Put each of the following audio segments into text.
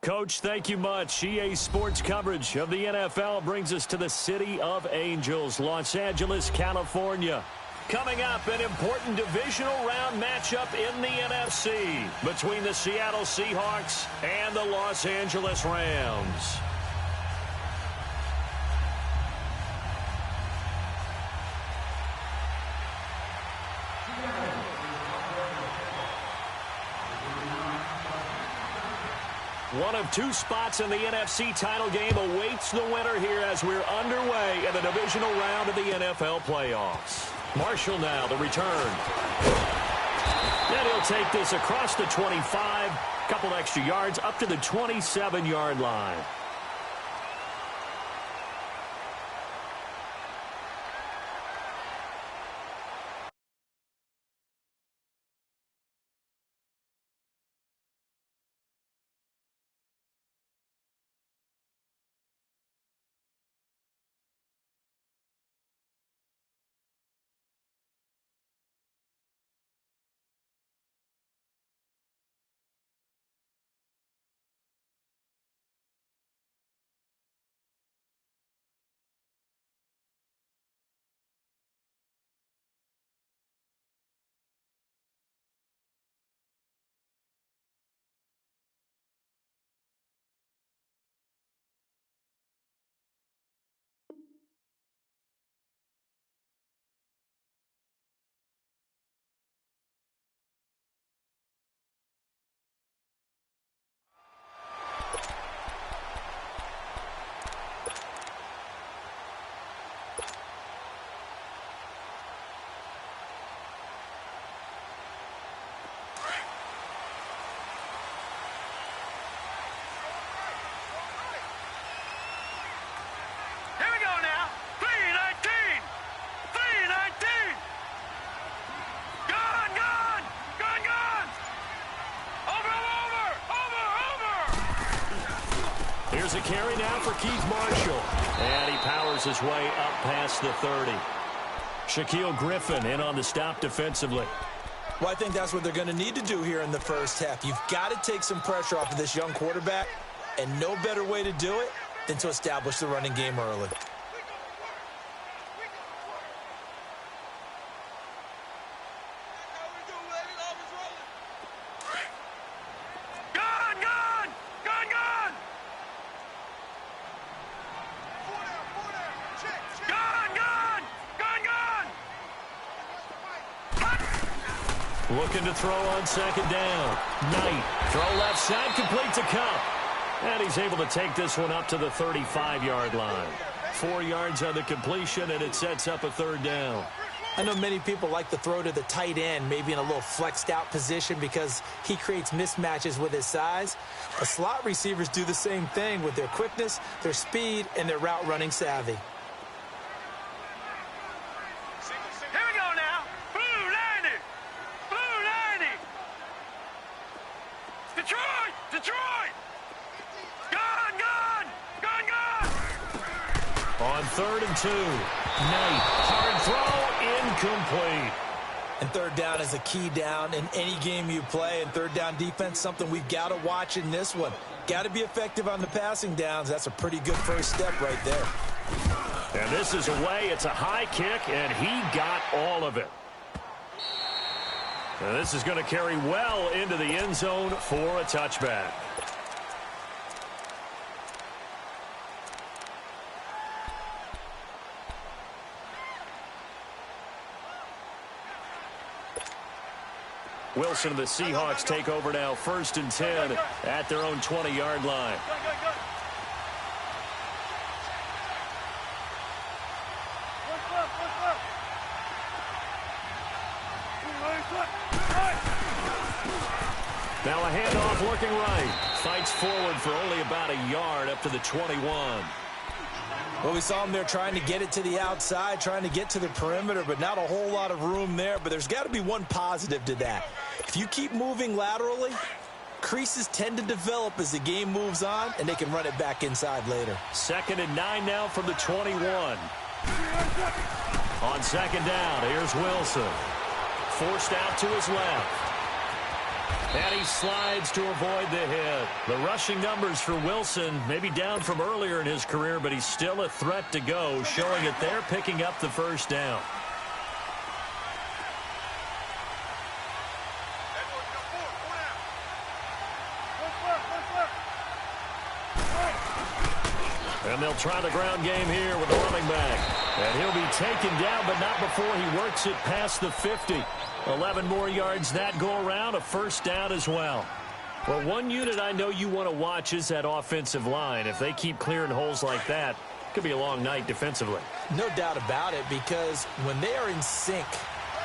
Coach, thank you much. EA Sports coverage of the NFL brings us to the City of Angels, Los Angeles, California. Coming up, an important divisional round matchup in the NFC between the Seattle Seahawks and the Los Angeles Rams. One of two spots in the NFC title game awaits the winner here as we're underway in the divisional round of the NFL playoffs. Marshall now, the return. And he'll take this across the 25, couple extra yards up to the 27-yard line. Here's a carry now for Keith Marshall. And he powers his way up past the 30. Shaquille Griffin in on the stop defensively. Well, I think that's what they're going to need to do here in the first half. You've got to take some pressure off of this young quarterback, and no better way to do it than to establish the running game early. Looking to throw on second down. Knight, throw left side, complete to Cup. And he's able to take this one up to the 35-yard line. 4 yards on the completion, and it sets up a third down. I know many people like to throw to the tight end, maybe in a little flexed out position because he creates mismatches with his size. The slot receivers do the same thing with their quickness, their speed, and their route running savvy. On 3rd and 2, Knight, hard throw, incomplete. And third down is a key down in any game you play. And third down defense, something we've got to watch in this one. Got to be effective on the passing downs. That's a pretty good first step right there. And this is away. It's a high kick, and he got all of it. And this is going to carry well into the end zone for a touchback. Wilson and the Seahawks take over now, 1st and 10 at their own 20-yard line. Now a handoff looking right. Fights forward for only about a yard up to the 21. Well, we saw him there trying to get it to the outside, trying to get to the perimeter, but not a whole lot of room there. But there's got to be one positive to that. If you keep moving laterally, creases tend to develop as the game moves on, and they can run it back inside later. 2nd and 9 now from the 21. On 2nd down, here's Wilson. Forced out to his left. And he slides to avoid the hit. The rushing numbers for Wilson maybe down from earlier in his career, but he's still a threat to go, showing it there, picking up the first down. And they'll try the ground game here with the running back. And he'll be taken down, but not before he works it past the 50. 11 more yards that go around, a first down as well. Well, one unit I know you want to watch is that offensive line. If they keep clearing holes like that, it could be a long night defensively. No doubt about it, because when they are in sync,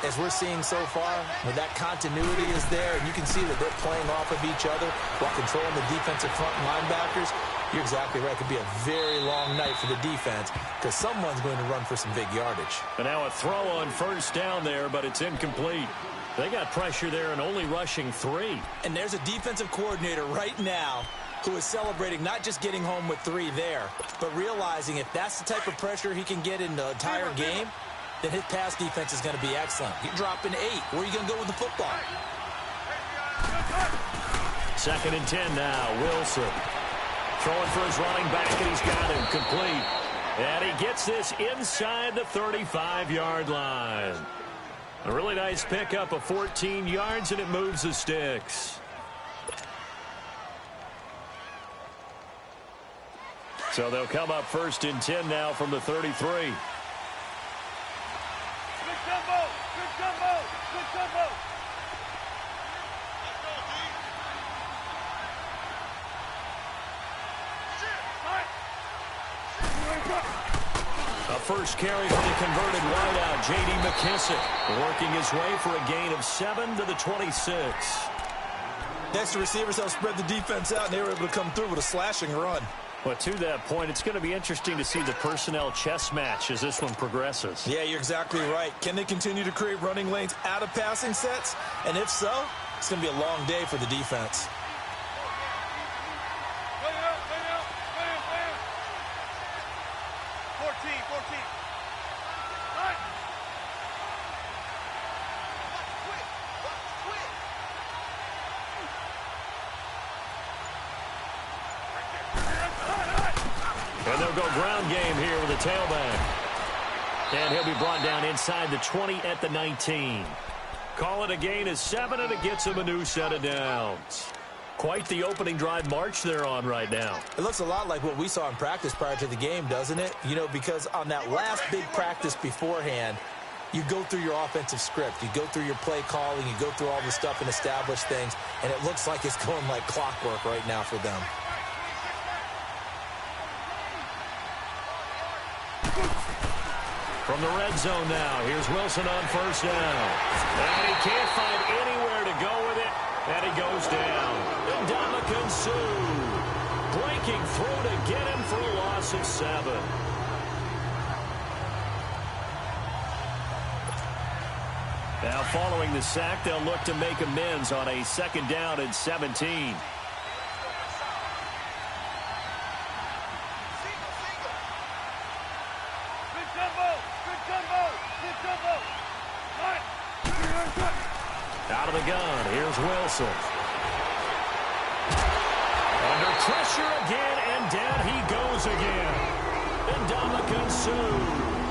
as we're seeing so far, when that continuity is there, and you can see that they're playing off of each other while controlling the defensive front linebackers, you're exactly right. It could be a very long night for the defense because someone's going to run for some big yardage. And now a throw on first down there, but it's incomplete. They got pressure there and only rushing 3. And there's a defensive coordinator right now who is celebrating not just getting home with 3 there, but realizing if that's the type of pressure he can get in the entire game, then his pass defense is going to be excellent. You're dropping 8. Where are you going to go with the football? 2nd and 10 now. Wilson throwing for his running back, and he's got him complete. And he gets this inside the 35-yard line. A really nice pickup of 14 yards, and it moves the sticks. So they'll come up 1st and 10 now from the 33. Good combo! Good combo! Good combo! A first carry for the converted wideout, J.D. McKissick, working his way for a gain of 7 to the 26. Next, the receivers help spread the defense out, and they were able to come through with a slashing run. But to that point, it's going to be interesting to see the personnel chess match as this one progresses. Yeah, you're exactly right. Can they continue to create running lanes out of passing sets? And if so, it's going to be a long day for the defense. And they'll go ground game here with a tailback. And he'll be brought down inside the 20 at the 19. Call it a gain of 7, and it gets him a new set of downs. Quite the opening drive march they're on right now. It looks a lot like what we saw in practice prior to the game, doesn't it? You know, because on that last big practice beforehand, you go through your offensive script. You go through your play calling. You go through all the stuff and establish things. And it looks like it's going like clockwork right now for them. From the red zone now, here's Wilson on first down. And he can't find anywhere to go with it, and he goes down. Ndamukong Suh, breaking through to get him for a loss of 7. Now following the sack, they'll look to make amends on a 2nd down and 17. Out of the gun, here's Wilson. Under pressure again, and down he goes again. Ndamukong Suh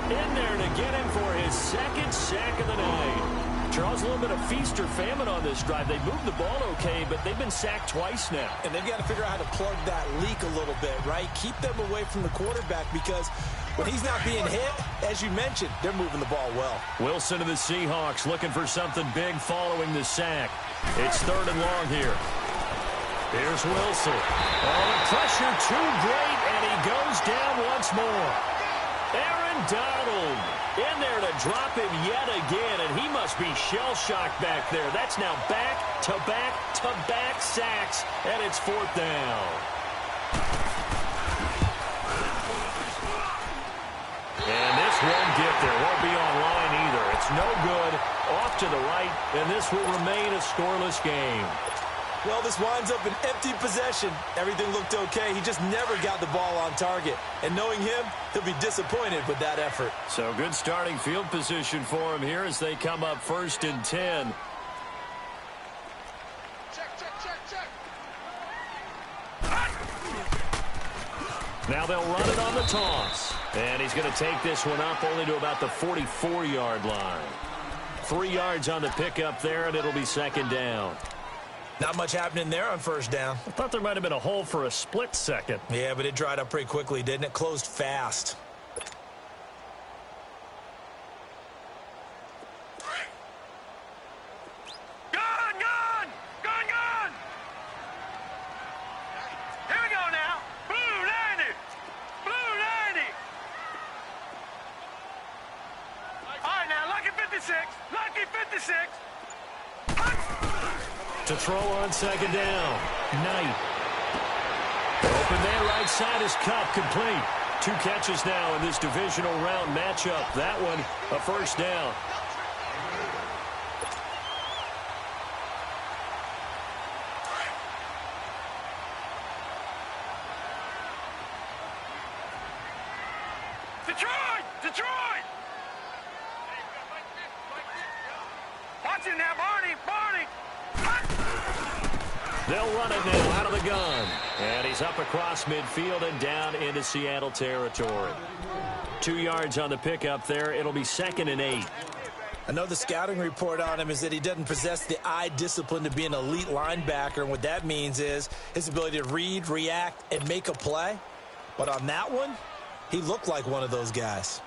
in there to get him for his 2nd sack of the night. Charles, a little bit of feast or famine on this drive. They moved the ball okay, but they've been sacked twice now. And they've got to figure out how to plug that leak a little bit, right? Keep them away from the quarterback because when he's not being hit, as you mentioned, they're moving the ball well. Wilson and the Seahawks looking for something big following the sack. It's 3rd and long here. Here's Wilson. Oh, the pressure too great, and he goes down once more. Aaron Donald in there to drop him yet again, and he must be shell-shocked back there. That's now back-to-back-to-back sacks, and it's 4th down. And this won't get there. Won't be online either. It's no good. Off to the right, and this will remain a scoreless game. Well, this winds up an empty possession. Everything looked okay. He just never got the ball on target. And knowing him, he'll be disappointed with that effort. So good starting field position for him here as they come up 1st and 10. Now they'll run it on the toss. And he's going to take this one up only to about the 44-yard line. 3 yards on the pickup there, and it'll be second down. Not much happening there on first down. I thought there might have been a hole for a split second. Yeah, but it dried up pretty quickly, didn't it? Closed fast. To throw on second down. Knight. Open there, right side is Cup, complete. 2 catches now in this divisional round matchup. That one, a first down. Detroit! Detroit! Watch it now, Barney! Barney! They'll run it now out of the gun. And he's up across midfield and down into Seattle territory. 2 yards on the pickup there. It'll be 2nd and 8. I know the scouting report on him is that he doesn't possess the eye discipline to be an elite linebacker. And what that means is his ability to read, react, and make a play. But on that one, he looked like one of those guys.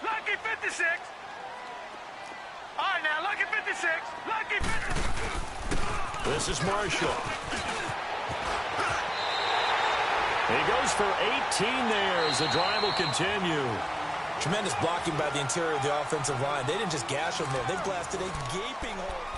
Lucky 56. All right, now, lucky 56. Lucky 56. This is Marshall. He goes for 18 there as the drive will continue. Tremendous blocking by the interior of the offensive line. They didn't just gash him there. They've blasted a gaping hole.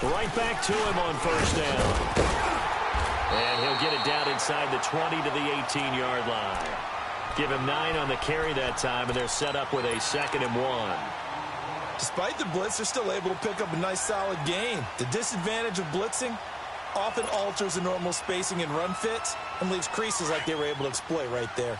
Right back to him on first down. And he'll get it down inside the 20 to the 18-yard line. Give him 9 on the carry that time, and they're set up with a 2nd and 1. Despite the blitz, they're still able to pick up a nice, solid gain. The disadvantage of blitzing often alters the normal spacing and run fits and leaves creases like they were able to exploit right there.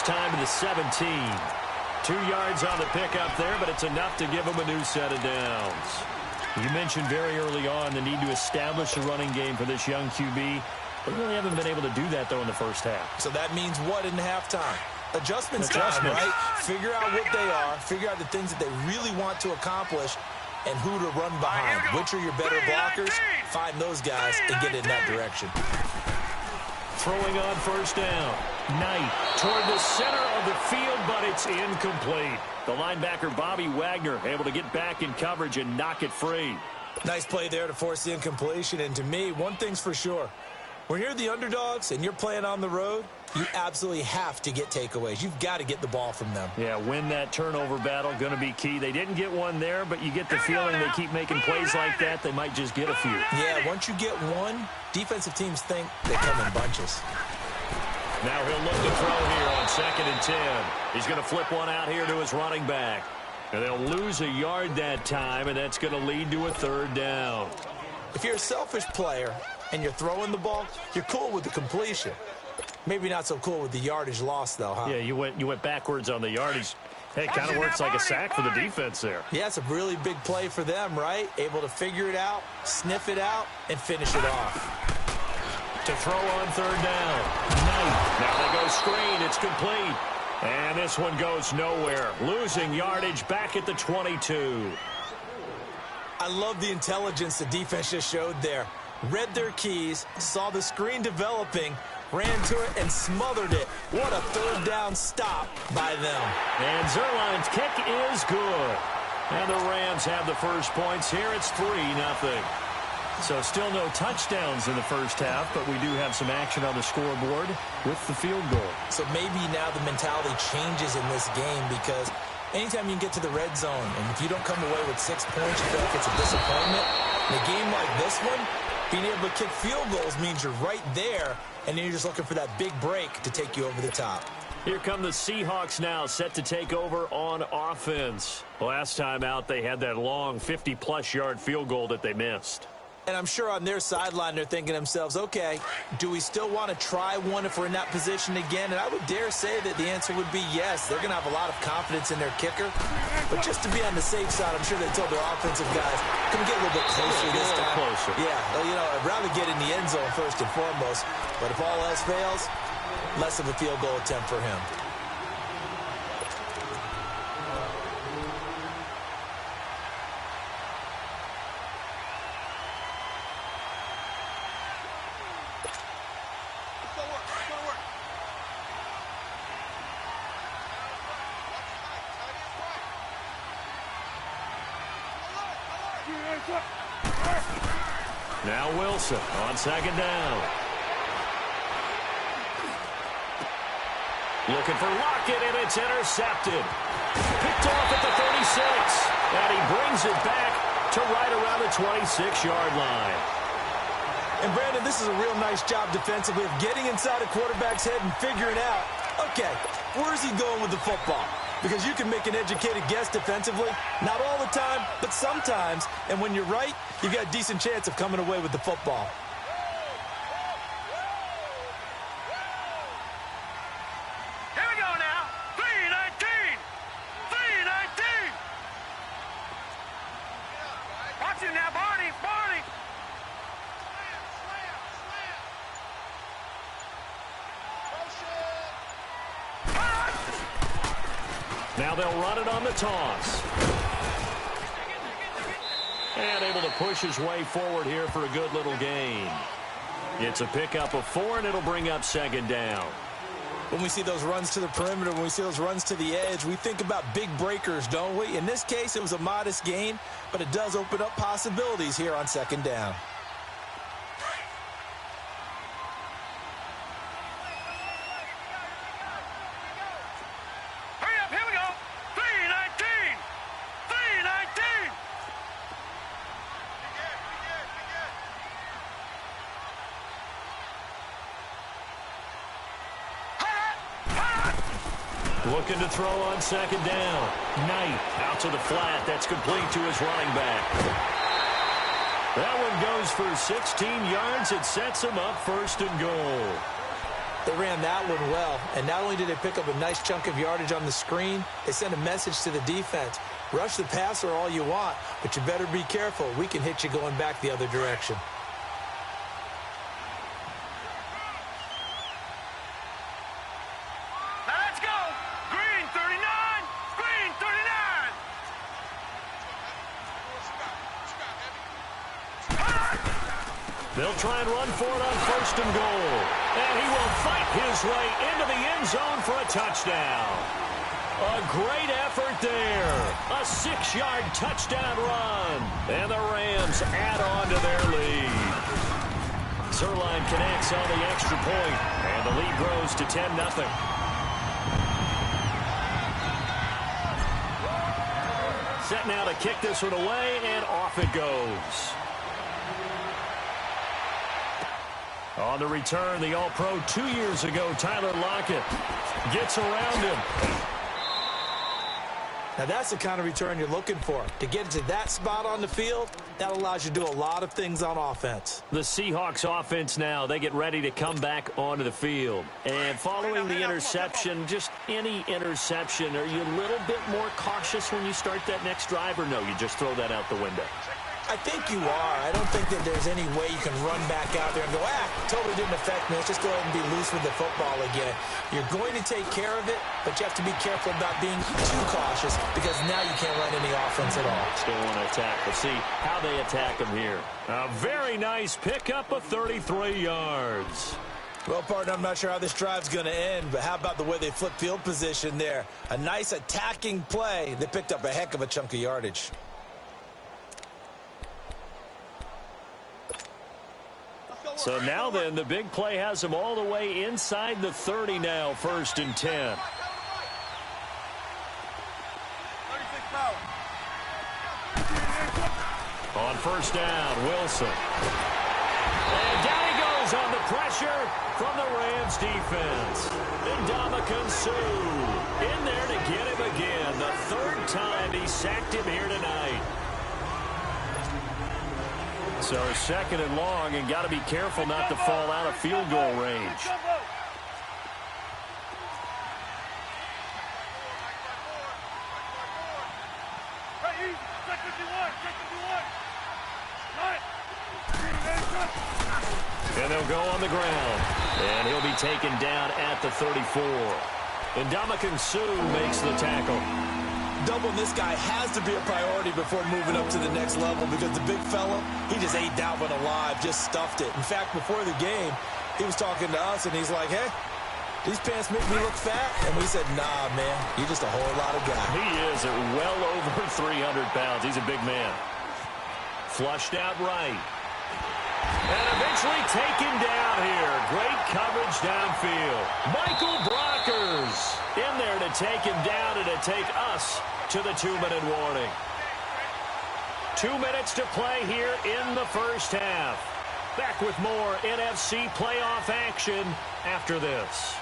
Time to the 17. 2 yards on the pickup there, but it's enough to give him a new set of downs. You mentioned very early on the need to establish a running game for this young QB. They really haven't been able to do that, though, in the first half. So that means what in halftime? Adjustments time, right? Figure out what they are, figure out the things that they really want to accomplish, and who to run behind. Which are your better blockers? Find those guys and get in that direction. Throwing on first down. Knight toward the center of the field, but it's incomplete. The linebacker, Bobby Wagner, able to get back in coverage and knock it free. Nice play there to force the incompletion. And to me, one thing's for sure. When you're the underdogs and you're playing on the road, you absolutely have to get takeaways. You've got to get the ball from them. Yeah, win that turnover battle, going to be key. They didn't get one there, but you get the feeling they keep making plays like that, they might just get a few. Yeah, once you get one, defensive teams think they come in bunches. Now he'll look to throw here on 2nd and 10. He's going to flip one out here to his running back. And they'll lose a yard that time, and that's going to lead to a 3rd down. If you're a selfish player and you're throwing the ball, you're cool with the completion. Maybe not so cool with the yardage loss, though, huh? Yeah, you went backwards on the yardage. Hey, it kind of works like a sack for the defense there. Yeah, it's a really big play for them, right? Able to figure it out, sniff it out, and finish it off. To throw on 3rd down. Knight. Now they go screen. It's complete. And this one goes nowhere. Losing yardage back at the 22. I love the intelligence the defense just showed there. Read their keys, saw the screen developing, ran to it, and smothered it. What a 3rd down stop by them. And Zerline's kick is good. And the Rams have the first points here. It's 3-0. So still no touchdowns in the first half, but we do have some action on the scoreboard with the field goal. So maybe now the mentality changes in this game, because anytime you can get to the red zone, and if you don't come away with 6 points, you feel like it's a disappointment. In a game like this one, being able to kick field goals means you're right there, and then you're just looking for that big break to take you over the top. Here come the Seahawks now, set to take over on offense. Last time out, they had that long 50-plus yard field goal that they missed. And I'm sure on their sideline they're thinking to themselves, okay, do we still want to try one if we're in that position again? And I would dare say that the answer would be yes. They're going to have a lot of confidence in their kicker. But just to be on the safe side, I'm sure they told their offensive guys, can we get a little bit closer this time? Closer. Yeah, well, I'd rather get in the end zone first and foremost. But if all else fails, less of a field goal attempt for him. Now Wilson on second down. Looking for Lockett, and it's intercepted. Picked off at the 36. And he brings it back to right around the 26-yard line. And, Brandon, this is a real nice job defensively of getting inside a quarterback's head and figuring out, okay, where's he going with the football? Because you can make an educated guess defensively. Not all the time, but sometimes. And when you're right, you've got a decent chance of coming away with the football. Here we go now. 3-19. 3-19. Watch it now, Barney. Barney. Now they'll run it on the toss. And able to push his way forward here for a good little gain. It's a pickup of 4, and it'll bring up second down. When we see those runs to the perimeter, when we see those runs to the edge, we think about big breakers, don't we? In this case, it was a modest gain, but it does open up possibilities here on second down. Looking to throw on second down. Knight out to the flat. That's complete to his running back. That one goes for 16 yards. It sets him up first and goal. They ran that one well, and not only did they pick up a nice chunk of yardage on the screen, they sent a message to the defense. Rush the passer all you want, but you better be careful. We can hit you going back the other direction. They'll try and run for it on first and goal. And he will fight his way into the end zone for a touchdown. A great effort there. A 6-yard touchdown run. And the Rams add on to their lead. Zerline connects on the extra point, and the lead grows to 10-0. Set now to kick this one away, and off it goes. On the return, the All-Pro 2 years ago, Tyler Lockett gets around him. Now that's the kind of return you're looking for. To get to that spot on the field, that allows you to do a lot of things on offense. The Seahawks offense now, they get ready to come back onto the field. And following the interception, just any interception, are you a little bit more cautious when you start that next drive, or no, you just throw that out the window? I think you are. I don't think that there's any way you can run back out there and go, totally didn't affect me. Let's just go ahead and be loose with the football again. You're going to take care of it, but you have to be careful about being too cautious, because now you can't run any offense at all. Still want to attack. We'll see how they attack them here. A very nice pickup of 33 yards. Well, partner, I'm not sure how this drive's going to end, but how about the way they flip field position there? A nice attacking play. They picked up a heck of a chunk of yardage. So now then, the big play has them all the way inside the 30 now, 1st and 10. On 1st down, Wilson. And down he goes on the pressure from the Rams defense. Ndamukong Suh in there to get him again. The 3rd time he sacked him here tonight. So 2nd and long, and got to be careful not to fall out of field goal range. And they'll go on the ground. And he'll be taken down at the 34. Ndamukong Suh makes the tackle. Doubling this guy has to be a priority before moving up to the next level because the big fella, he just ate Dalvin alive, just stuffed it. In fact, before the game, he was talking to us, and he's like, hey, these pants make me look fat. And we said, nah, man, you're just a whole lot of guy. He is at well over 300 pounds. He's a big man. Flushed out right. And eventually taken down here. Great coverage downfield. Michael Brockers in there to take him down and to take us to the 2-minute warning. 2 minutes to play here in the 1st half. Back with more NFC playoff action after this.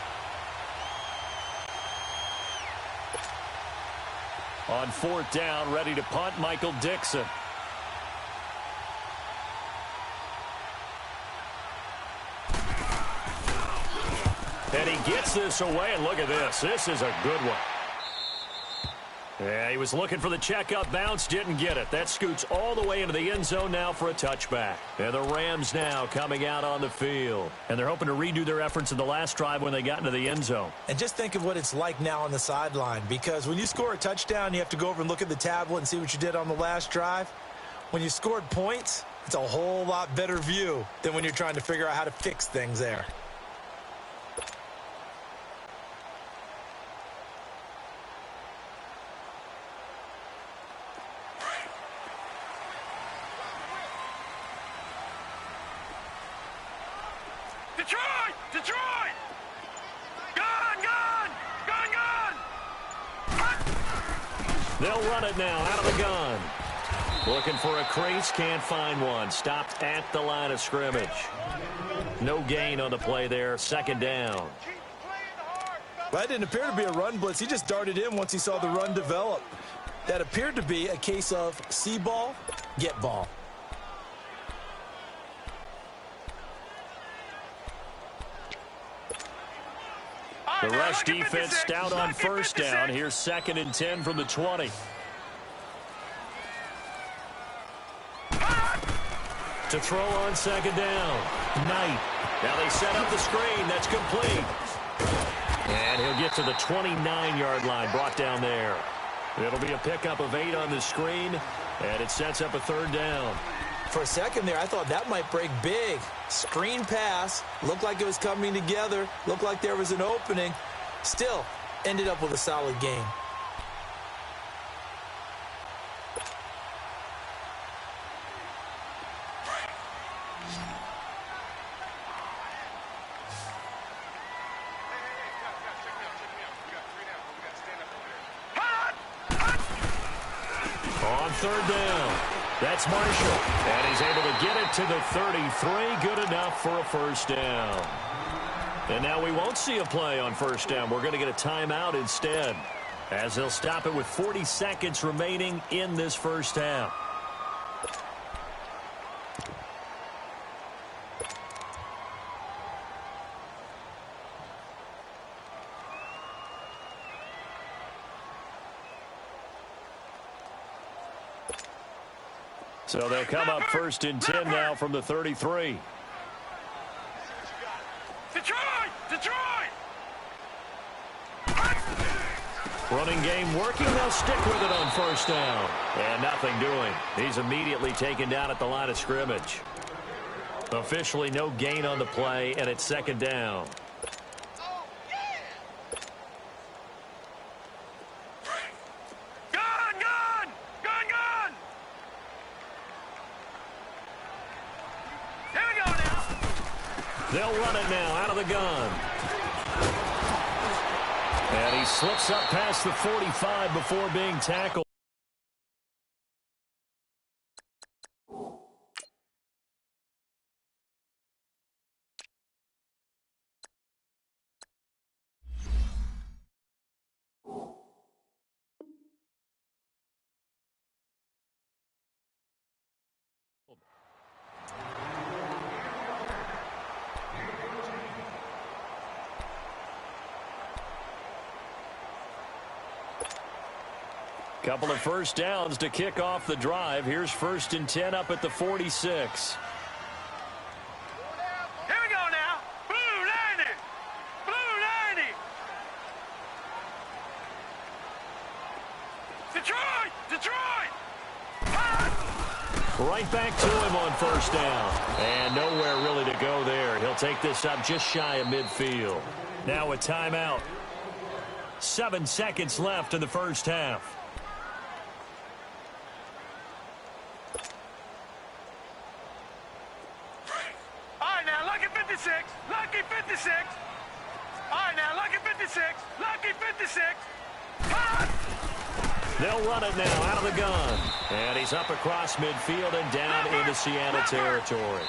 On 4th down, ready to punt, Michael Dixon. And he gets this away, and look at this. This is a good one. Yeah, he was looking for the checkup bounce, didn't get it. That scoots all the way into the end zone now for a touchback. And the Rams now coming out on the field. And they're hoping to redo their efforts in the last drive when they got into the end zone. And just think of what it's like now on the sideline, because when you score a touchdown, you have to go over and look at the tablet and see what you did on the last drive. When you scored points, it's a whole lot better view than when you're trying to figure out how to fix things there. Detroit! Gun! They'll run it now out of the gun. Looking for a crease, can't find one. Stopped at the line of scrimmage. No gain on the play there, 2nd down. Well, that didn't appear to be a run blitz. He just darted in once he saw the run develop. That appeared to be a case of see ball, get ball. The rush defense stout on 1st down. Here's 2nd and 10 from the 20. To throw on 2nd down. Knight. Now they set up the screen. That's complete. And he'll get to the 29-yard line. Brought down there. It'll be a pickup of 8 on the screen. And it sets up a 3rd down. For a second there, I thought that might break big. Screen pass. Looked like it was coming together. Looked like there was an opening. Still, ended up with a solid game. On 3rd down. That's Marshall. And he's able to get it to the 33. Good enough for a 1st down. And now we won't see a play on 1st down. We're going to get a timeout instead, as they'll stop it with 40 seconds remaining in this 1st half. So they'll come up 1st and 10 now from the 33. Detroit! Running game working. They'll stick with it on 1st down. And nothing doing. He's immediately taken down at the line of scrimmage. Officially no gain on the play, and it's 2nd down. They'll run it now out of the gun. And he slips up past the 45 before being tackled. Couple of first downs to kick off the drive. Here's 1st and 10 up at the 46. Here we go now. Blue 90. Blue 90. Detroit. Detroit. Right back to him on 1st down. And nowhere really to go there. He'll take this up just shy of midfield. Now a timeout. 7 seconds left in the first half. Lucky 56. All right, now, lucky 56. Lucky 56. They'll run it now out of the gun. And he's up across midfield and down into Seattle territory.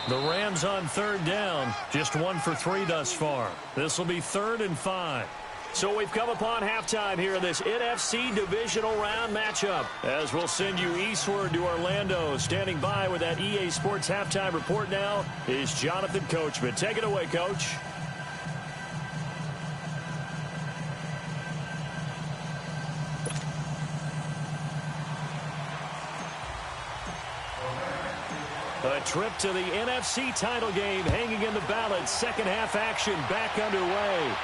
The Rams on 3rd down. Just 1 for 3 thus far. This will be 3rd and 5. So we've come upon halftime here in this NFC divisional round matchup. As we'll send you eastward to Orlando. Standing by with that EA Sports halftime report now is Jonathan Coachman. Take it away, Coach. A trip to the NFC title game hanging in the balance. Second half action back underway.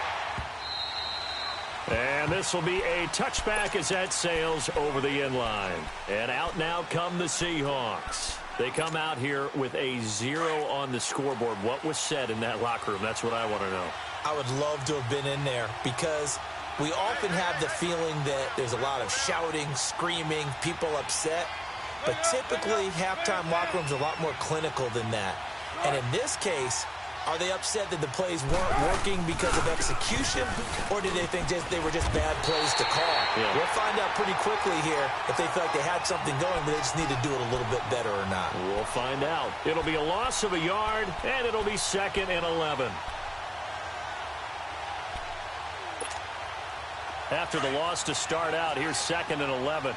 And this will be a touchback as that sails over the end line. And out now come the Seahawks. They come out here with a 0 on the scoreboard. What was said in that locker room? That's what I want to know. I would love to have been in there because we often have the feeling that there's a lot of shouting, screaming, people upset. But typically, halftime locker rooms are a lot more clinical than that. And in this case, are they upset that the plays weren't working because of execution, or did they think they were just bad plays to call? Yeah. We'll find out pretty quickly here if they feel like they had something going, but they just need to do it a little bit better or not. We'll find out. It'll be a loss of a yard, and it'll be 2nd and 11. After the loss to start out, here's 2nd and 11.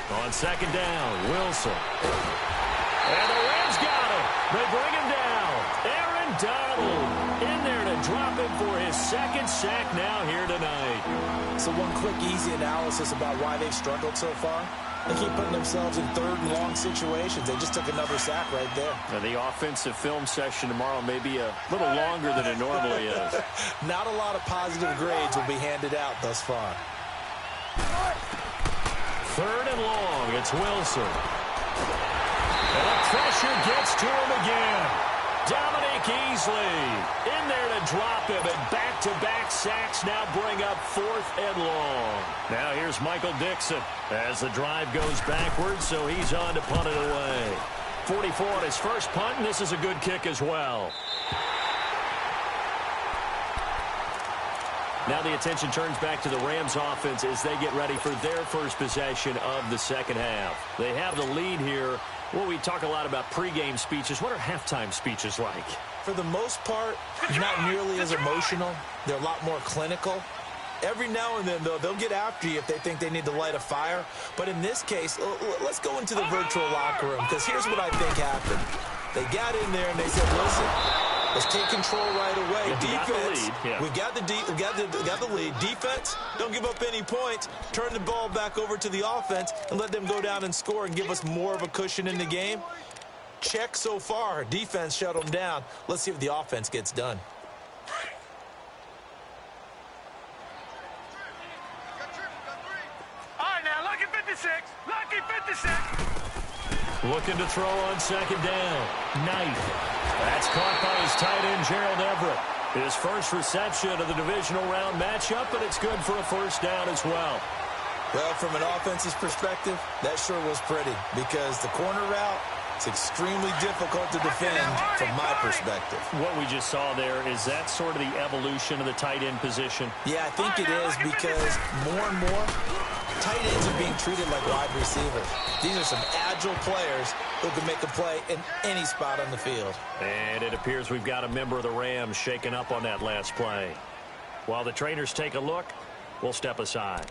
On 2nd down, Wilson. And the Rams got him. They bring him down. Aaron Donald in there to drop him for his 2nd sack now here tonight. So one quick, easy analysis about why they've struggled so far. They keep putting themselves in 3rd and long situations. They just took another sack right there. Now the offensive film session tomorrow may be a little longer than it normally is. Not a lot of positive grades will be handed out thus far. 3rd and long, it's Wilson. And the pressure gets to him again. Dominic Easley in there to drop him, and back-to-back sacks now bring up 4th and long. Now here's Michael Dixon as the drive goes backwards, so he's on to punt it away. 44 on his first punt, and this is a good kick as well. Now the attention turns back to the Rams offense as they get ready for their first possession of the second half. They have the lead here. Well, we talk a lot about pregame speeches. What are halftime speeches like? For the most part, not nearly as emotional. They're a lot more clinical. Every now and then, though, they'll get after you if they think they need to light a fire. But in this case, let's go into the virtual locker room, because here's what I think happened. They got in there and they said, listen, let's take control right away. Defense, we got the lead. Defense, don't give up any points. Turn the ball back over to the offense and let them go down and score and give us more of a cushion in the game. Check so far. Defense shut them down. Let's see if the offense gets done. All right, now, lucky 56. Lucky 56. Looking to throw on 2nd down. Knight. That's caught by his tight end, Gerald Everett. His first reception of the divisional round matchup, and it's good for a 1st down as well. Well, from an offensive perspective, that sure was pretty because the corner route, it's extremely difficult to defend from my perspective. What we just saw there, is that sort of the evolution of the tight end position? Yeah, I think it is because more and more, tight ends are being treated like wide receivers. These are some agile players who can make a play in any spot on the field. And it appears we've got a member of the Rams shaken up on that last play. While the trainers take a look, we'll step aside.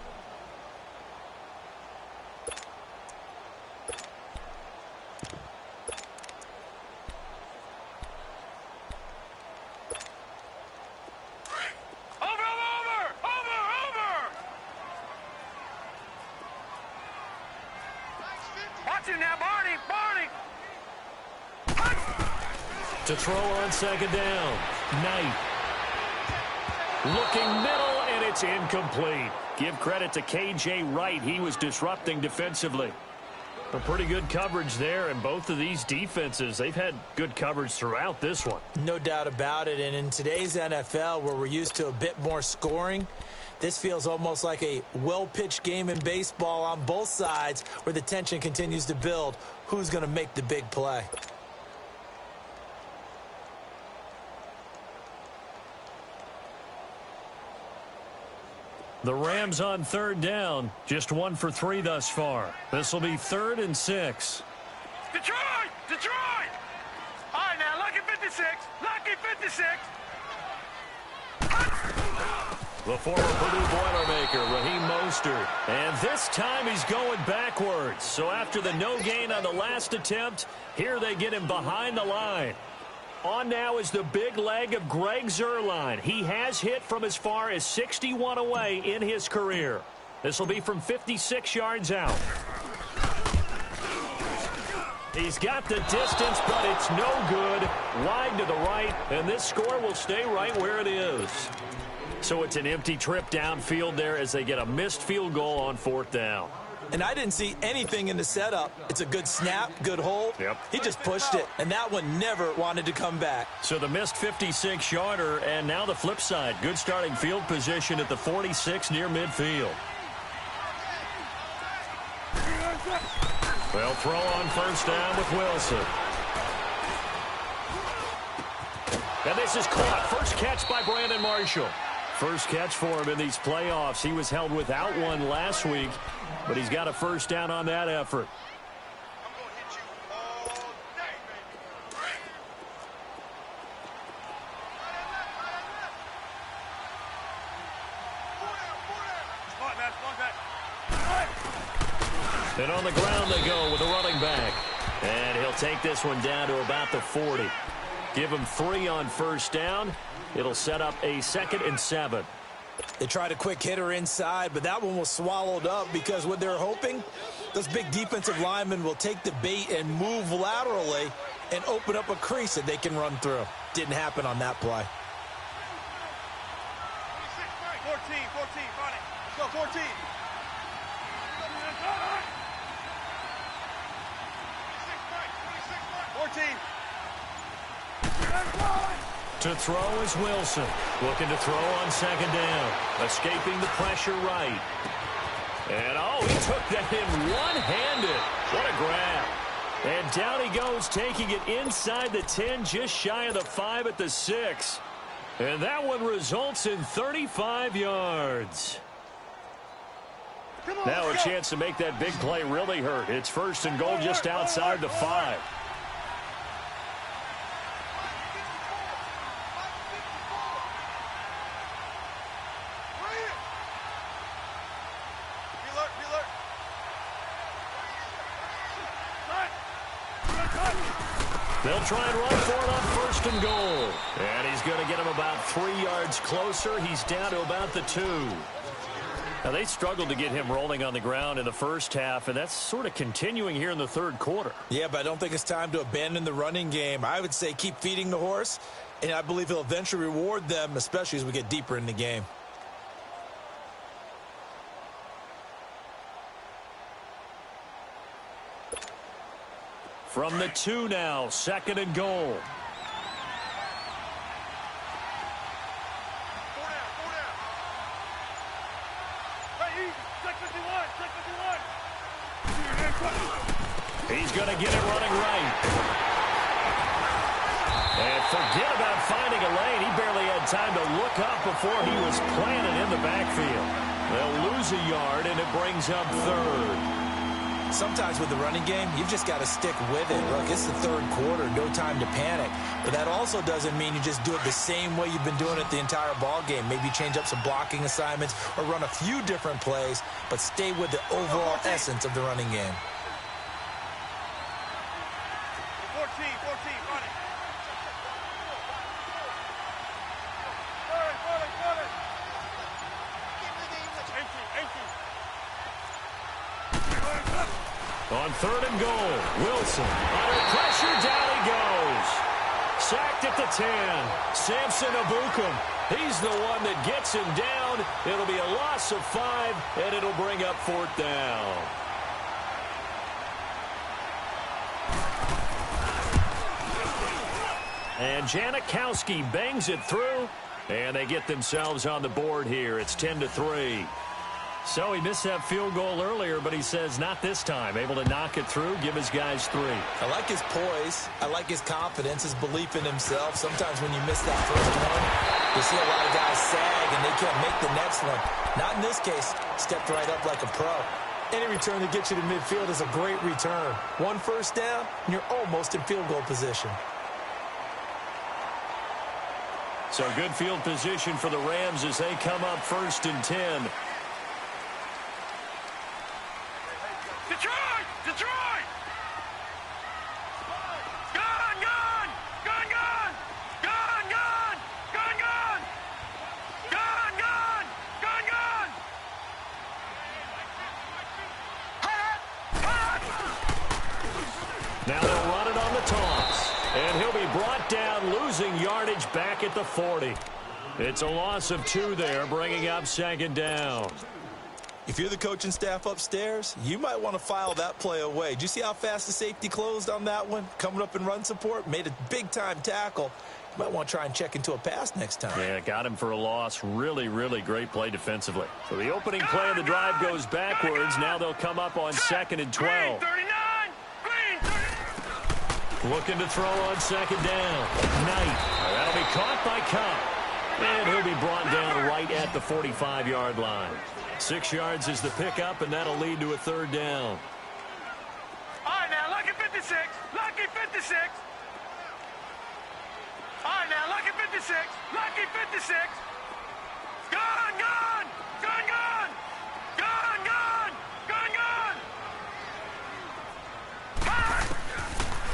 To throw on second down. Knight. Looking middle, and it's incomplete. Give credit to K.J. Wright. He was disrupting defensively. A pretty good coverage there, and both of these defenses, they've had good coverage throughout this one. No doubt about it, and in today's NFL, where we're used to a bit more scoring, this feels almost like a well-pitched game in baseball on both sides where the tension continues to build. Who's going to make the big play? The Rams on third down, just 1 for 3 thus far. This will be 3rd and 6. Detroit! Detroit! All right, now, lucky 56. Lucky 56. The former Purdue Boilermaker, Raheem Mostert. And this time he's going backwards. So after the no gain on the last attempt, here they get him behind the line. On now is the big leg of Greg Zuerlein. He has hit from as far as 61 away in his career. This will be from 56 yards out. He's got the distance, but it's no good. Wide to the right, and this score will stay right where it is. So it's an empty trip downfield there as they get a missed field goal on 4th down. And I didn't see anything in the setup. It's a good snap, good hold. Yep. He just pushed it, and that one never wanted to come back. So the missed 56-yarder, and now the flip side. Good starting field position at the 46 near midfield. They'll throw on 1st down with Wilson. And this is caught. First catch by Brandon Marshall. First catch for him in these playoffs. He was held without one last week, but he's got a 1st down on that effort. And on the ground they go with a running back. And he'll take this one down to about the 40. Give him 3 on 1st down. It'll set up a 2nd and 7. They tried a quick hitter inside, but that one was swallowed up because what they're hoping, those big defensive linemen will take the bait and move laterally and open up a crease that they can run through. Didn't happen on that play. 14, Bonnie. Let's go, 14. 14. To throw is Wilson. Looking to throw on 2nd down. Escaping the pressure right. And, oh, he took that in one-handed. What a grab. And down he goes, taking it inside the 10, just shy of the 5 at the 6. And that one results in 35 yards. Now a chance to make that big play really hurt. It's 1st and goal just outside the 5. They'll try and run for it on 1st and goal. And he's going to get him about 3 yards closer. He's down to about the 2. Now, they struggled to get him rolling on the ground in the first half, and that's sort of continuing here in the 3rd quarter. Yeah, but I don't think it's time to abandon the running game. I would say keep feeding the horse, and I believe he'll eventually reward them, especially as we get deeper in the game. From the 2 now, 2nd and goal. 4 down. Hey, 651. He's going to get it running right. And forget about finding a lane. He barely had time to look up before he was planted in the backfield. They'll lose a yard, and it brings up third. Sometimes with the running game, you've just got to stick with it. Look, it's the third quarter, no time to panic. But that also doesn't mean you just do it the same way you've been doing it the entire ball game. Maybe change up some blocking assignments or run a few different plays, but stay with the overall essence of the running game. 14, run it. On third and goal, Wilson under pressure, down he goes. Sacked at the 10. Samson Abukum. He's the one that gets him down. It'll be a loss of 5, and it'll bring up fourth down. And Janikowski bangs it through, and they get themselves on the board here. It's 10-3. So he missed that field goal earlier, but he says not this time. Able to knock it through, give his guys 3. I like his poise. I like his confidence, his belief in himself. Sometimes when you miss that first one, you see a lot of guys sag and they can't make the next one. Not in this case. Stepped right up like a pro. Any return that gets you to midfield is a great return. One first down, and you're almost in field goal position. So good field position for the Rams as they come up first and 10. Detroit! Gun! Now they'll run it on the toss. And he'll be brought down, losing yardage back at the 40. It's a loss of 2 there, bringing up second down. If you're the coaching staff upstairs, you might want to file that play away. Did you see how fast the safety closed on that one? Coming up in run support, made a big-time tackle. You might want to try and check into a pass next time. Yeah, got him for a loss. Really, really great play defensively. So the opening play of the drive goes backwards. Now they'll come up on second and 12. Looking to throw on second down. Knight. That'll be caught by Cup. And he'll be brought down right at the 45-yard line. 6 yards is the pickup, and that'll lead to a third down. All right, now, lucky 56. Lucky 56. All right, now, lucky 56. Lucky 56. Gun!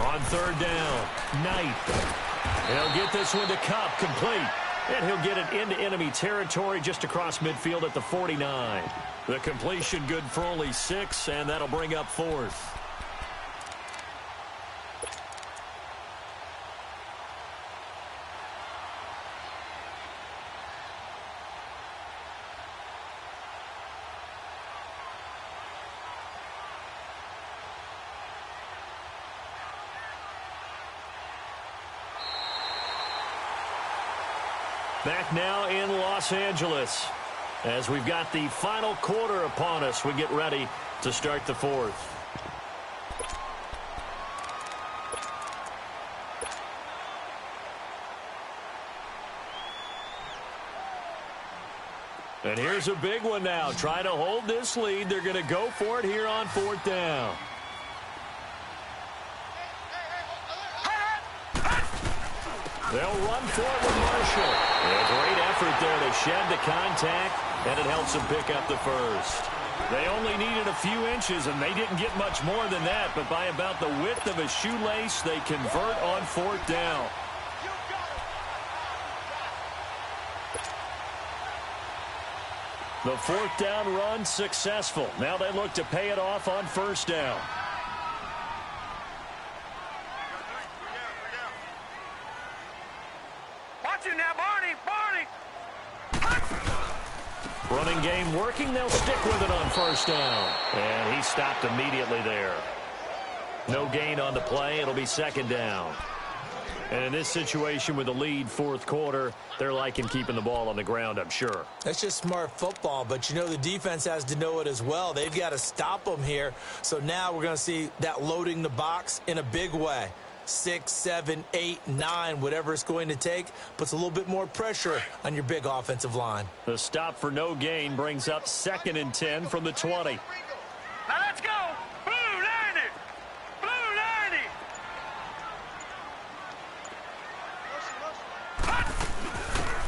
On third down, Knight. He'll get this one to Cup, complete. And he'll get it into enemy territory just across midfield at the 49. The completion good for only 6, and that'll bring up fourth. Back now in Los Angeles as we've got the final quarter upon us. We get ready to start the fourth. And here's a big one now. Try to hold this lead. They're going to go for it here on fourth down. They'll run for it with Marshall. A great effort there to shed the contact, and it helps them pick up the first. They only needed a few inches, and they didn't get much more than that, but by about the width of a shoelace, they convert on fourth down. The fourth down run successful. Now they look to pay it off on first down. Running game working. They'll stick with it on first down. And he stopped immediately there. No gain on the play. It'll be second down. And in this situation with the lead fourth quarter, they're liking keeping the ball on the ground, I'm sure. That's just smart football, but you know the defense has to know it as well. They've got to stop them here. So now we're going to see that loading the box in a big way. 6, 7, 8, 9, whatever it's going to take, puts a little bit more pressure on your big offensive line. The stop for no gain brings up 2nd and 10 from the 20. Now let's go. Blue 90. Blue 90.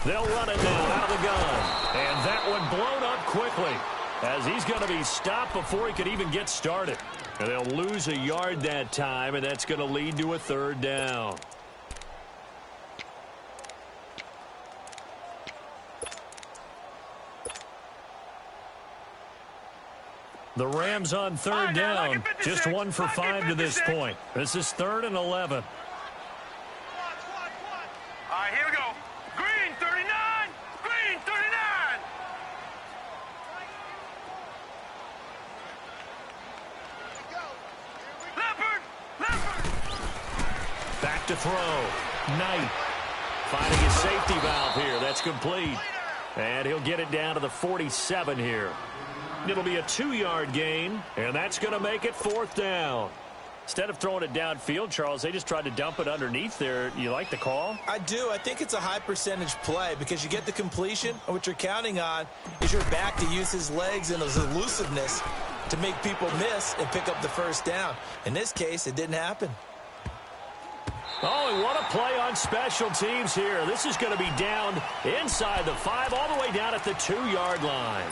They'll run it now out of the gun. And that one blown up quickly as he's going to be stopped before he could even get started. And they'll lose a yard that time, and that's going to lead to a 3rd down. The Rams on 3rd down, just 1 for 5 to this point. This is 3rd and 11. All right, here we go. Green 39. Green 39. Leopard. Leopard. Back to throw. Knight finding his safety valve here. That's complete. And he'll get it down to the 47 here. It'll be a 2-yard gain, and that's going to make it 4th down. Instead of throwing it downfield, Charles, they just tried to dump it underneath there. You like the call? I do. I think it's a high percentage play because you get the completion, and what you're counting on is your back to use his legs and his elusiveness to make people miss and pick up the 1st down. In this case, it didn't happen. Oh, and what a play on special teams here. This is going to be down inside the 5, all the way down at the 2-yard line.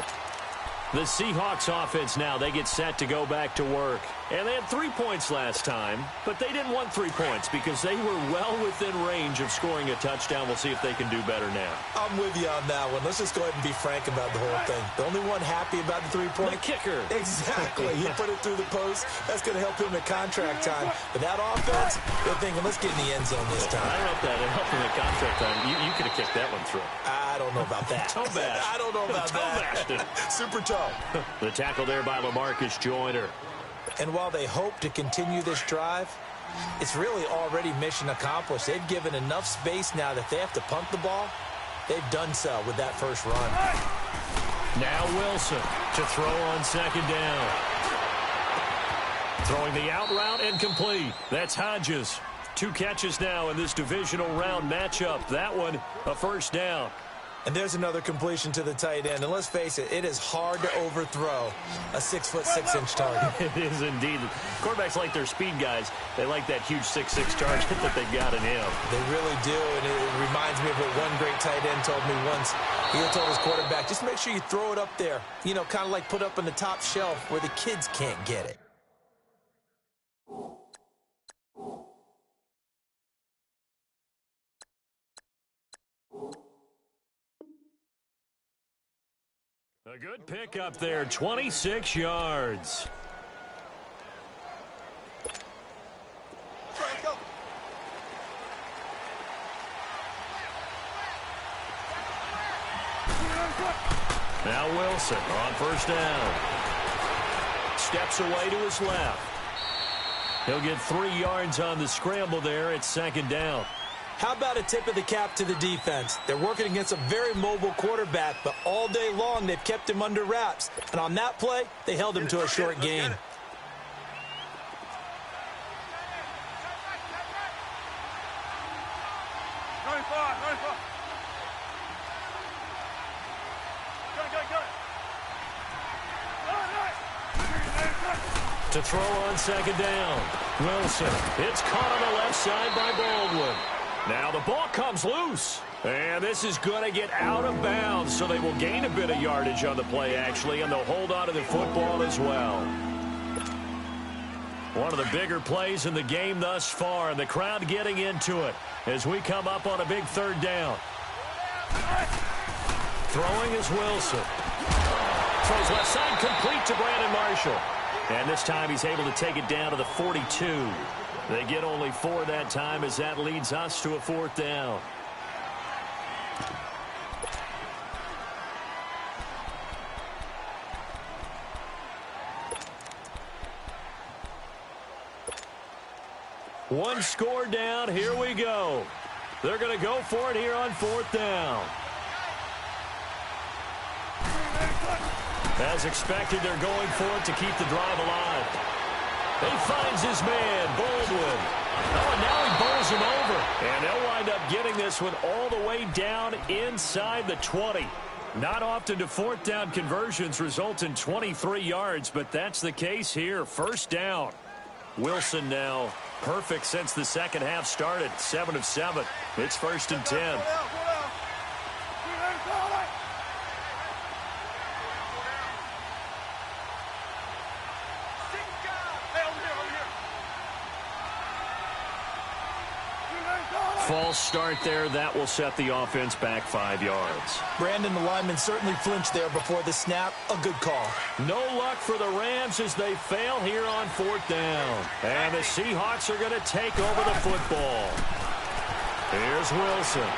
The Seahawks offense now, they get set to go back to work. And they had 3 points last time, but they didn't want 3 points because they were well within range of scoring a touchdown. We'll see if they can do better now. I'm with you on that one. Let's just go ahead and be frank about the whole thing. The only one happy about the 3-point? The kicker. Exactly. He put it through the post. That's going to help him at contract time. But that offense, they're thinking, let's get in the end zone this time. I don't know if that helped him at contract time. You could have kicked that one through. I don't know about that. Toe bash. I don't know about that. Super toe. The tackle there by LaMarcus Joyner. And while they hope to continue this drive, it's really already mission accomplished. They've given enough space now that they have to punt the ball. They've done so with that first run. Now Wilson to throw on 2nd down. Throwing the out route and complete. That's Hodges. 2 catches now in this divisional round matchup. That one, a 1st down. And there's another completion to the tight end. And let's face it, it is hard to overthrow a 6'6" target. It is indeed. Quarterbacks like their speed guys. They like that huge 6'6" target that they've got in him. They really do, and it reminds me of what one great tight end told me once. He told his quarterback, just make sure you throw it up there, you know, kind of like put up on the top shelf where the kids can't get it. A good pickup there, 26 yards. Now Wilson on 1st down. Steps away to his left. He'll get 3 yards on the scramble there at 2nd down. How about a tip of the cap to the defense? They're working against a very mobile quarterback, but all day long they've kept him under wraps. And on that play, they held him to a short gain. 95. To throw on 2nd down. Wilson. It's caught on the left side by Baldwin. Now the ball comes loose. And this is going to get out of bounds, so they will gain a bit of yardage on the play, actually, and they'll hold on to the football as well. One of the bigger plays in the game thus far, and the crowd getting into it as we come up on a big 3rd down. Throwing is Wilson. Throws left side, complete to Brandon Marshall. And this time he's able to take it down to the 42. They get only 4 that time as that leads us to a 4th down. One score down. Here we go. They're going to go for it here on 4th down. As expected, they're going for it to keep the drive alive. He finds his man, Baldwin. Oh, and now he bowls him over. And they'll wind up getting this one all the way down inside the 20. Not often do 4th down conversions result in 23 yards, but that's the case here. 1st down. Wilson now perfect since the second half started. 7 of 7. It's 1st and 10. False start there. That will set the offense back 5 yards. Brandon, the lineman certainly flinched there before the snap. A good call. No luck for the Rams as they fail here on 4th down. And the Seahawks are going to take over the football. Here's Wilson.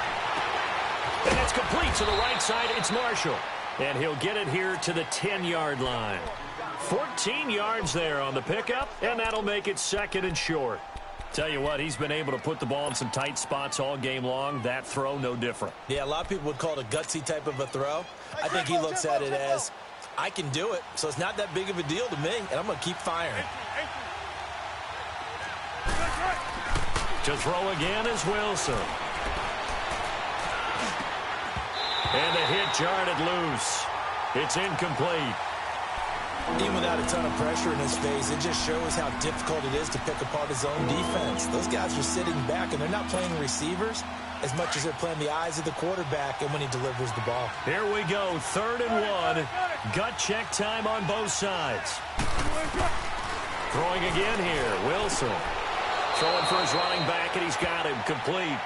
And it's complete to the right side. It's Marshall. And he'll get it here to the 10-yard line. 14 yards there on the pickup, and that'll make it 2nd and short. Tell you what, he's been able to put the ball in some tight spots all game long. That throw, no different. Yeah, a lot of people would call it a gutsy type of a throw. I think he looks at it as, I can do it, so it's not that big of a deal to me, and I'm going to keep firing. To throw again is Wilson. And the hit jarred it loose. It's incomplete. Even without a ton of pressure in his face, it just shows how difficult it is to pick apart his own defense. Those guys are sitting back, and they're not playing receivers as much as they're playing the eyes of the quarterback and when he delivers the ball. Here we go, 3rd and 1. Gut check time on both sides. Throwing again here, Wilson. Throwing for his running back, and he's got him complete.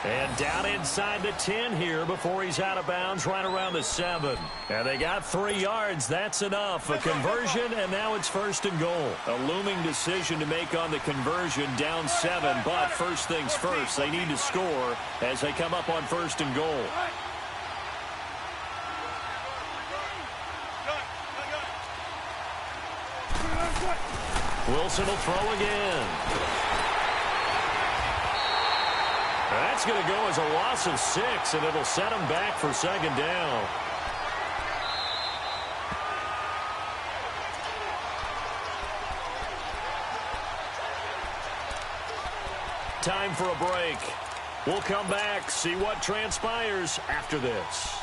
And down inside the 10 here before he's out of bounds right around the 7. And they got 3 yards. That's enough. A conversion, and now it's 1st and goal. A looming decision to make on the conversion, down 7. But first things first, they need to score as they come up on 1st and goal. Wilson will throw again. That's going to go as a loss of 6, and it'll set him back for 2nd down. Time for a break. We'll come back, see what transpires after this.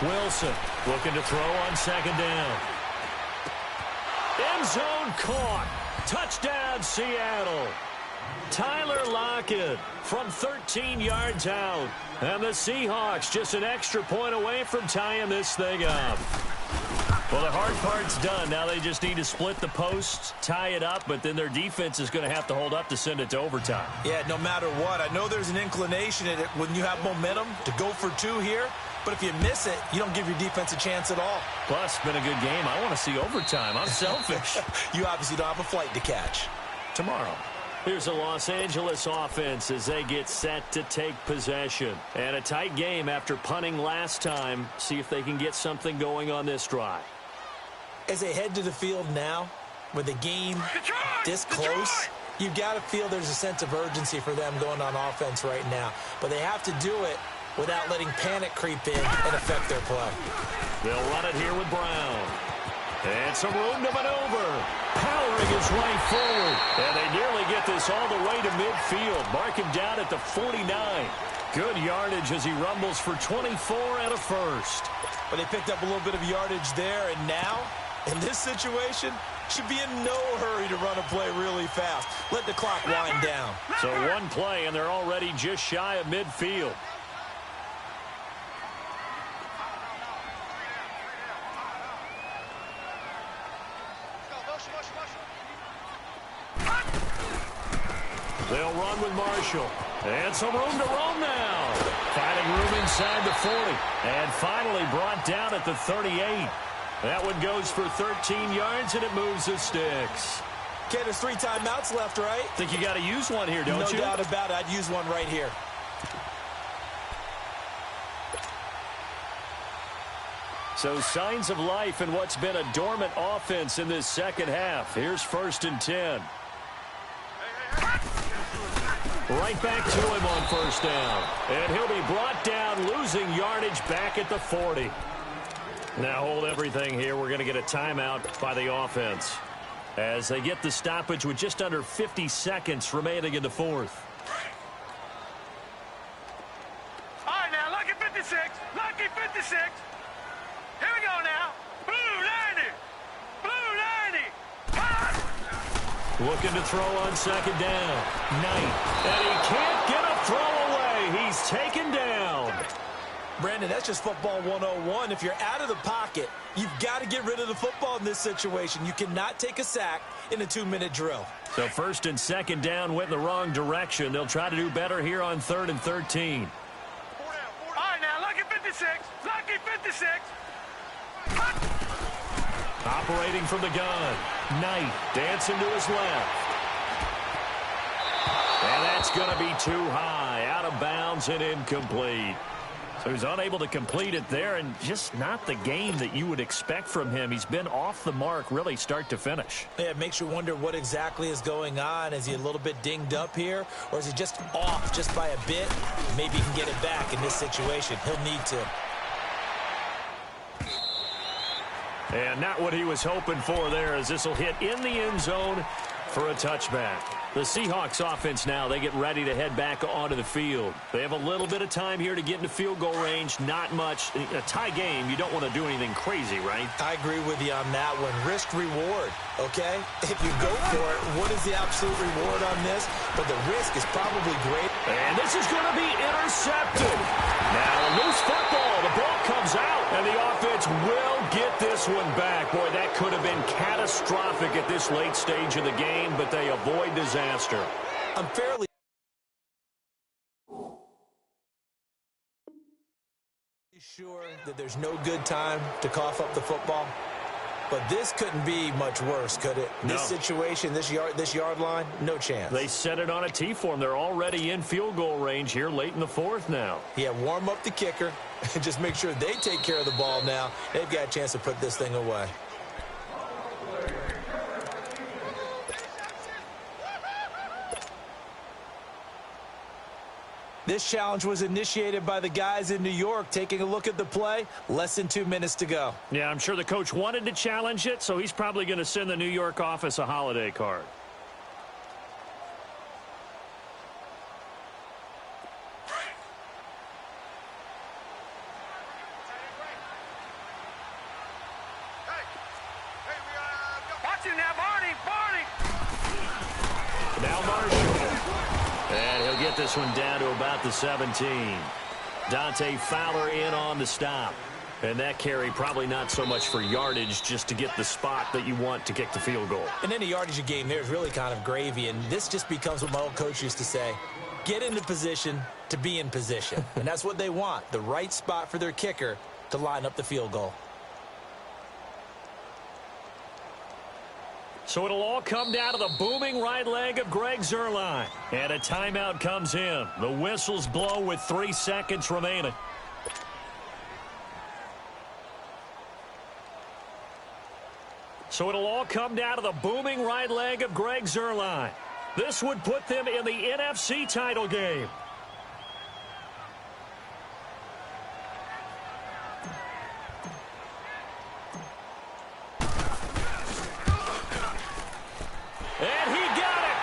Wilson looking to throw on 2nd down. End zone caught. Touchdown, Seattle. Tyler Lockett from 13 yards out. And the Seahawks just an extra point away from tying this thing up. Well, the hard part's done. Now they just need to split the posts, tie it up, but then their defense is going to have to hold up to send it to overtime. Yeah, no matter what. I know there's an inclination in it when you have momentum to go for 2 here, but if you miss it, you don't give your defense a chance at all. Plus, it's been a good game. I want to see overtime. I'm selfish. You obviously don't have a flight to catch. Tomorrow. Here's the Los Angeles offense as they get set to take possession. And a tight game after punting last time. See if they can get something going on this drive. As they head to the field now, with the game this close, you've got to feel there's a sense of urgency for them going on offense right now. But they have to do it without letting panic creep in and affect their play. They'll run it here with Brown. And some room to maneuver. Powering his way forward. And they nearly get this all the way to midfield. Mark him down at the 49. Good yardage as he rumbles for 24 and a first. But they picked up a little bit of yardage there, and now, in this situation, should be in no hurry to run a play really fast. Let the clock wind down. So one play, and they're already just shy of midfield. They'll run with Marshall. And some room to roam now. Finding room inside the 40. And finally brought down at the 38. That one goes for 13 yards, and it moves the sticks. Okay, there's 3 timeouts left, right? Think you got to use one here, don't you? No doubt about it. I'd use one right here. So signs of life in what's been a dormant offense in this second half. Here's 1st and 10. Right back to him on 1st down. And he'll be brought down, losing yardage back at the 40. Now hold everything here. We're going to get a timeout by the offense as they get the stoppage with just under 50 seconds remaining in the 4th. All right, now, lucky 56. Lucky 56. Here we go now. Blue 90. Blue 90. Ah! Looking to throw on 2nd down. Knight. And he can't get a throw away. He's taken down. Brandon, that's just football 101. If you're out of the pocket, you've got to get rid of the football in this situation. You cannot take a sack in a 2-minute drill. So 1st and 2nd down went in the wrong direction. They'll try to do better here on 3rd and 13. All right, now, lucky 56. Lucky 56. Operating from the gun. Knight dancing to his left. And that's going to be too high. Out of bounds and incomplete. So he's unable to complete it there, and just not the game that you would expect from him. He's been off the mark really start to finish. Yeah, it makes you wonder what exactly is going on. Is he a little bit dinged up here, or is he just off just by a bit? Maybe he can get it back in this situation. He'll need to. And not what he was hoping for there, as this will hit in the end zone for a touchback. The Seahawks offense now, they get ready to head back onto the field. They have a little bit of time here to get into field goal range. Not much. A tie game, you don't want to do anything crazy, right? I agree with you on that one. Risk reward, okay? If you go for it, what is the absolute reward on this? But the risk is probably great. And this is going to be intercepted. Now a loose football. The ball comes out, and the offense will get this one back. Boy, that could have been catastrophic at this late stage of the game, but they avoid disaster. I'm fairly sure that there's no good time to cough up the football, but this couldn't be much worse, could it? No. This situation, this yard line, no chance. They set it on a T form. They're already in field goal range here late in the 4th now. Yeah, warm up the kicker and just make sure they take care of the ball now. They've got a chance to put this thing away. This challenge was initiated by the guys in New York. Taking a look at the play, less than 2 minutes to go. Yeah, I'm sure the coach wanted to challenge it, so he's probably going to send the New York office a holiday card. Watch him now, Barney. Now Marshall. And he'll get this one down to about the 17. Dante Fowler in on the stop. And that carry probably not so much for yardage, just to get the spot that you want to kick the field goal. And any yardage game there is really kind of gravy, and this just becomes what my old coach used to say. Get into position to be in position. And that's what they want, the right spot for their kicker to line up the field goal. So it'll all come down to the booming right leg of Greg Zuerlein. And a timeout comes in. The whistles blow with 3 seconds remaining. So it'll all come down to the booming right leg of Greg Zuerlein. This would put them in the NFC title game. And he got it.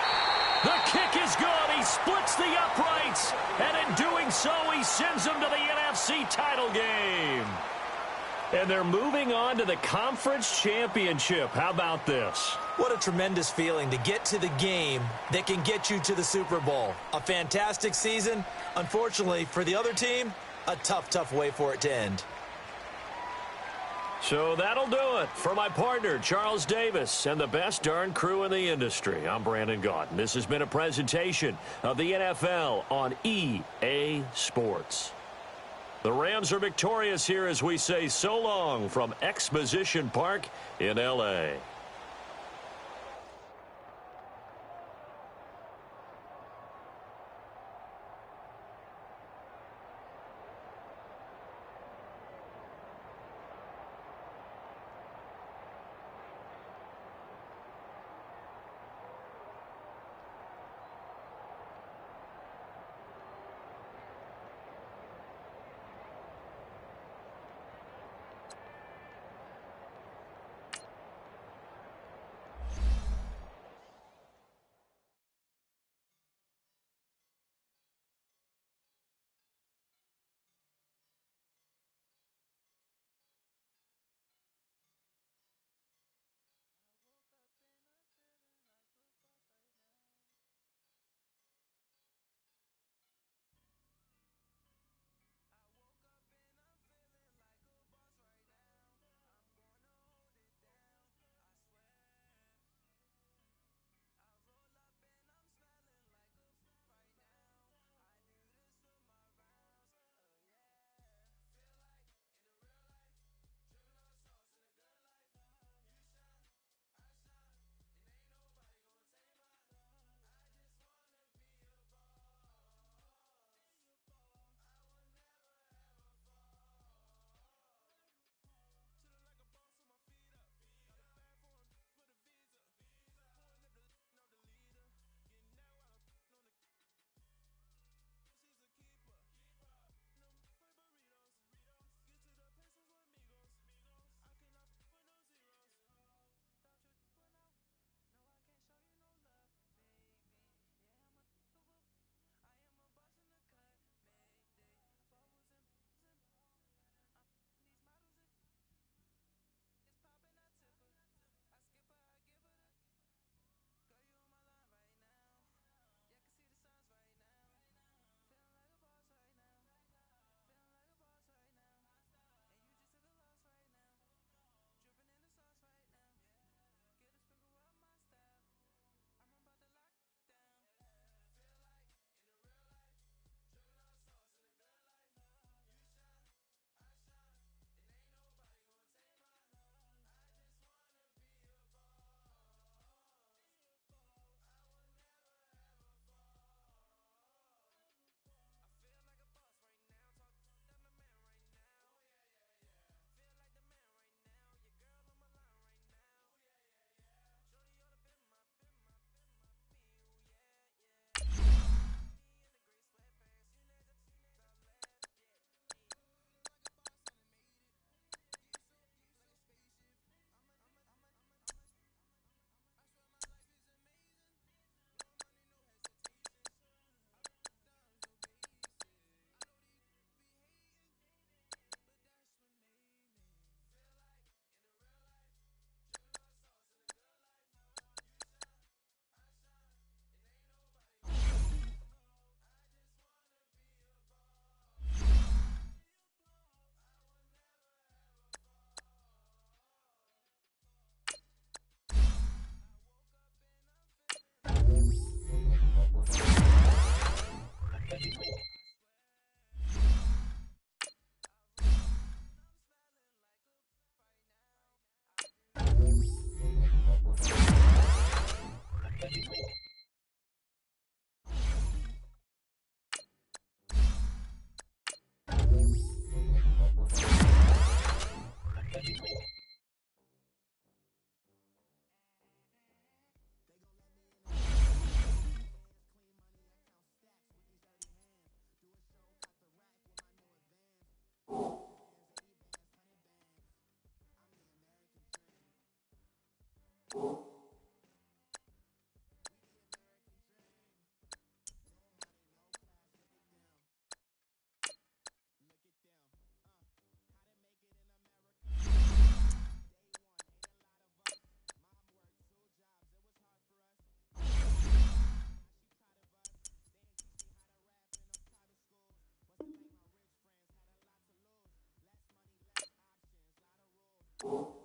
The kick is good. He splits the uprights. And in doing so, he sends them to the NFC title game. And they're moving on to the conference championship. How about this? What a tremendous feeling to get to the game that can get you to the Super Bowl. A fantastic season. Unfortunately, for the other team, a tough way for it to end. So that'll do it for my partner, Charles Davis, and the best darn crew in the industry. I'm Brandon Gaudin. This has been a presentation of the NFL on EA Sports. The Rams are victorious here as we say so long from Exposition Park in L.A. you.